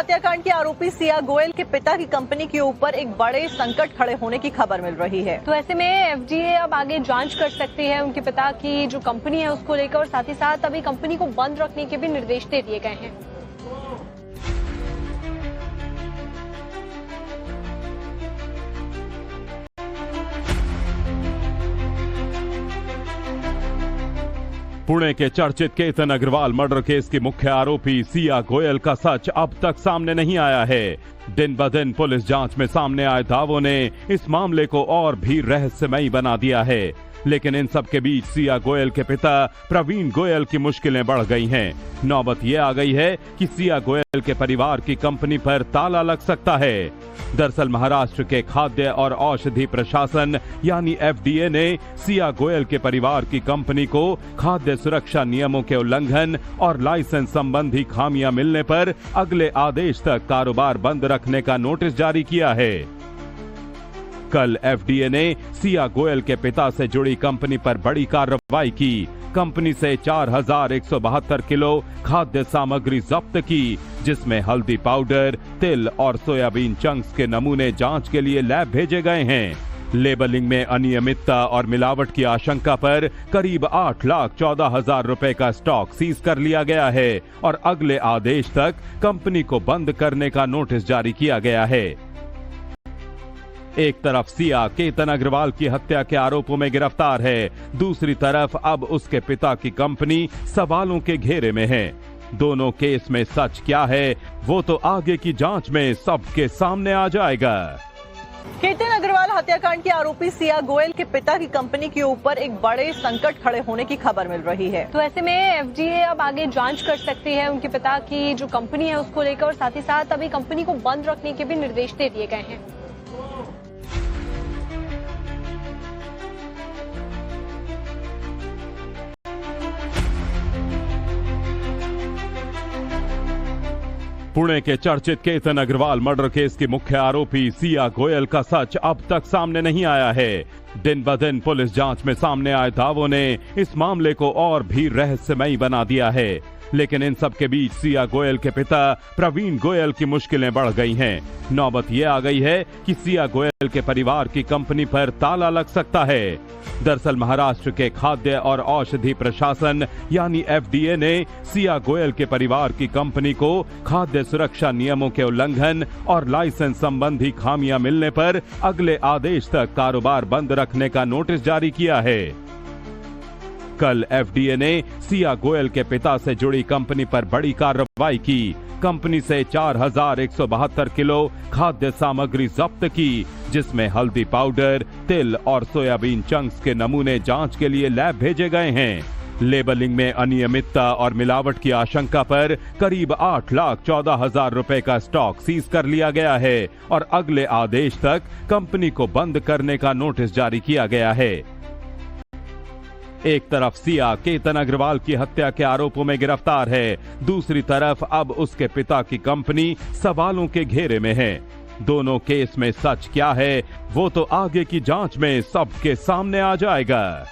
हत्याकांड के आरोपी सिया गोयल के पिता की कंपनी के ऊपर एक बड़े संकट खड़े होने की खबर मिल रही है। तो ऐसे में एफडीए अब आगे जांच कर सकती है उनके पिता की जो कंपनी है उसको लेकर, और साथ ही साथ अभी कंपनी को बंद रखने के भी निर्देश दे दिए गए हैं। पुणे के चर्चित केतन अग्रवाल मर्डर केस की मुख्य आरोपी सिया गोयल का सच अब तक सामने नहीं आया है। दिन ब दिन पुलिस जांच में सामने आए दावों ने इस मामले को और भी रहस्यमयी बना दिया है। लेकिन इन सब के बीच सिया गोयल के पिता प्रवीण गोयल की मुश्किलें बढ़ गई हैं। नौबत ये आ गई है कि सिया गोयल के परिवार की कंपनी पर ताला लग सकता है। दरअसल महाराष्ट्र के खाद्य और औषधि प्रशासन यानी एफडीए ने सिया गोयल के परिवार की कंपनी को खाद्य सुरक्षा नियमों के उल्लंघन और लाइसेंस संबंधी खामियां मिलने पर अगले आदेश तक कारोबार बंद रखने का नोटिस जारी किया है। कल एफडीए ने सिया गोयल के पिता से जुड़ी कंपनी पर बड़ी कार्रवाई की। कंपनी से 4172 किलो खाद्य सामग्री जब्त की, जिसमें हल्दी पाउडर, तिल और सोयाबीन चंक्स के नमूने जांच के लिए लैब भेजे गए हैं। लेबलिंग में अनियमितता और मिलावट की आशंका पर करीब 8,14,000 रुपए का स्टॉक सीज कर लिया गया है और अगले आदेश तक कंपनी को बंद करने का नोटिस जारी किया गया है। एक तरफ सिया केतन अग्रवाल की हत्या के आरोपों में गिरफ्तार है, दूसरी तरफ अब उसके पिता की कंपनी सवालों के घेरे में है। दोनों केस में सच क्या है वो तो आगे की जांच में सबके सामने आ जाएगा। केतन अग्रवाल हत्याकांड के आरोपी सिया गोयल के पिता की कंपनी के ऊपर एक बड़े संकट खड़े होने की खबर मिल रही है। तो ऐसे में एफडीए अब आगे जांच कर सकती है उनके पिता की जो कंपनी है उसको लेकर, और साथ ही साथ अभी कंपनी को बंद रखने के भी निर्देश दे दिए गए हैं। पुणे के चर्चित केतन अग्रवाल मर्डर केस की मुख्य आरोपी सिया गोयल का सच अब तक सामने नहीं आया है। दिन ब दिन पुलिस जांच में सामने आए दावों ने इस मामले को और भी रहस्यमयी बना दिया है। लेकिन इन सब के बीच सिया गोयल के पिता प्रवीण गोयल की मुश्किलें बढ़ गई हैं। नौबत ये आ गई है कि सिया गोयल के परिवार की कंपनी पर ताला लग सकता है। दरअसल महाराष्ट्र के खाद्य और औषधि प्रशासन यानी एफडीए ने सिया गोयल के परिवार की कंपनी को खाद्य सुरक्षा नियमों के उल्लंघन और लाइसेंस संबंधी खामियां मिलने पर अगले आदेश तक कारोबार बंद रखने का नोटिस जारी किया है। कल एफडीए ने सिया गोयल के पिता से जुड़ी कंपनी पर बड़ी कार्रवाई की। कंपनी से 4172 किलो खाद्य सामग्री जब्त की, जिसमें हल्दी पाउडर, तिल और सोयाबीन चंक्स के नमूने जांच के लिए लैब भेजे गए हैं। लेबलिंग में अनियमितता और मिलावट की आशंका पर करीब 8,14,000 रुपए का स्टॉक सीज कर लिया गया है और अगले आदेश तक कंपनी को बंद करने का नोटिस जारी किया गया है। एक तरफ सिया केतन अग्रवाल की हत्या के आरोपों में गिरफ्तार है, दूसरी तरफ अब उसके पिता की कंपनी सवालों के घेरे में है। दोनों केस में सच क्या है वो तो आगे की जांच में सबके सामने आ जाएगा।